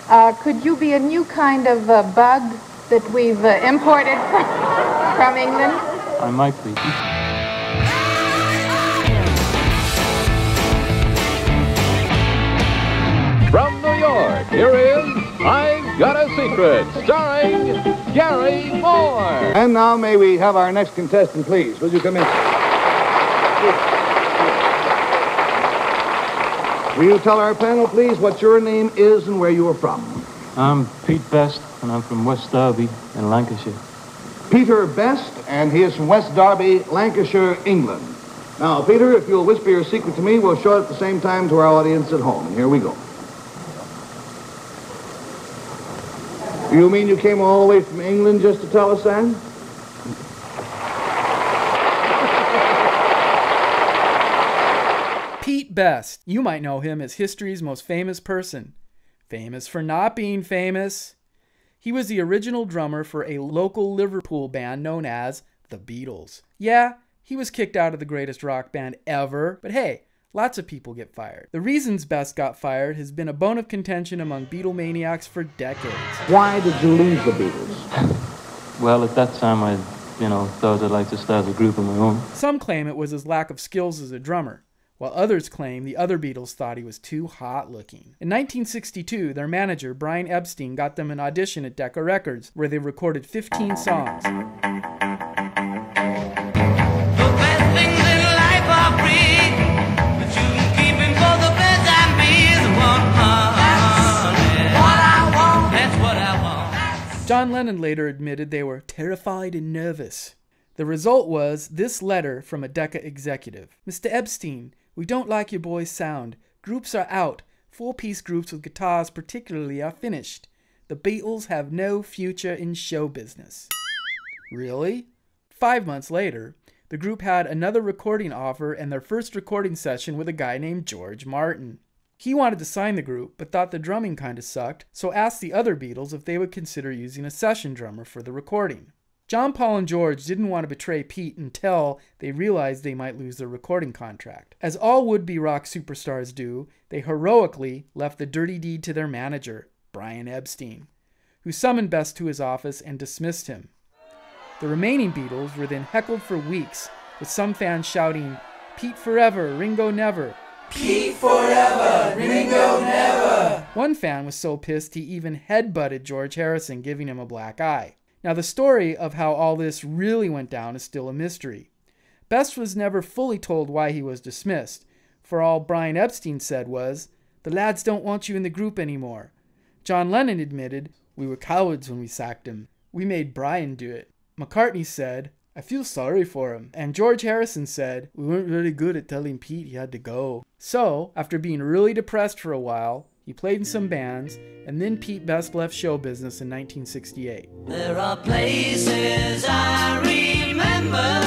Could you be a new kind of bug that we've imported from England? I might be. From New York, here is I've Got a Secret, starring Gary Moore. And now may we have our next contestant, please. Will you come in? Will you tell our panel, please, what your name is and where you are from? I'm Pete Best, and I'm from West Derby in Lancashire. Peter Best, and he is from West Derby, Lancashire, England. Now, Peter, if you'll whisper your secret to me, we'll show it at the same time to our audience at home. And here we go. You mean you came all the way from England just to tell us that? Pete Best. You might know him as history's most famous person. Famous for not being famous. He was the original drummer for a local Liverpool band known as the Beatles. Yeah, he was kicked out of the greatest rock band ever, but hey, lots of people get fired. The reasons Best got fired has been a bone of contention among Beatlemaniacs for decades. Why did you leave the Beatles? Well, at that time, I thought I'd like to start a group of my own. Some claim it was his lack of skills as a drummer, while others claim the other Beatles thought he was too hot looking. In 1962, their manager, Brian Epstein, got them an audition at Decca Records, where they recorded 15 songs. John Lennon later admitted they were terrified and nervous. The result was this letter from a Decca executive. Mr. Epstein, we don't like your boys' sound. Groups are out. 4-piece groups with guitars particularly are finished. The Beatles have no future in show business. Really? 5 months later, the group had another recording offer and their first recording session with a guy named George Martin. He wanted to sign the group, but thought the drumming kinda sucked, so asked the other Beatles if they would consider using a session drummer for the recording. John, Paul, and George didn't want to betray Pete until they realized they might lose their recording contract. As all would-be rock superstars do, they heroically left the dirty deed to their manager, Brian Epstein, who summoned Best to his office and dismissed him. The remaining Beatles were then heckled for weeks, with some fans shouting, "Pete forever, Ringo never." Pete forever, Ringo never. One fan was so pissed he even headbutted George Harrison, giving him a black eye. Now the story of how all this really went down is still a mystery. Best was never fully told why he was dismissed, for all Brian Epstein said was, "The lads don't want you in the group anymore." John Lennon admitted, "We were cowards when we sacked him. We made Brian do it." McCartney said, "I feel sorry for him." And George Harrison said, "We weren't really good at telling Pete he had to go." So, after being really depressed for a while, he played in some bands, and then Pete Best left show business in 1968. There are places I remember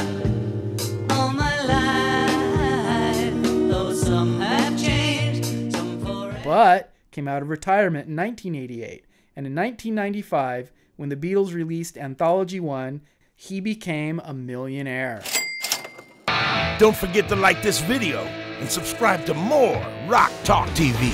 all my life, though some have changed, some forever. But came out of retirement in 1988, and in 1995, when the Beatles released Anthology 1, he became a millionaire. Don't forget to like this video and subscribe to more Rock Talk TV.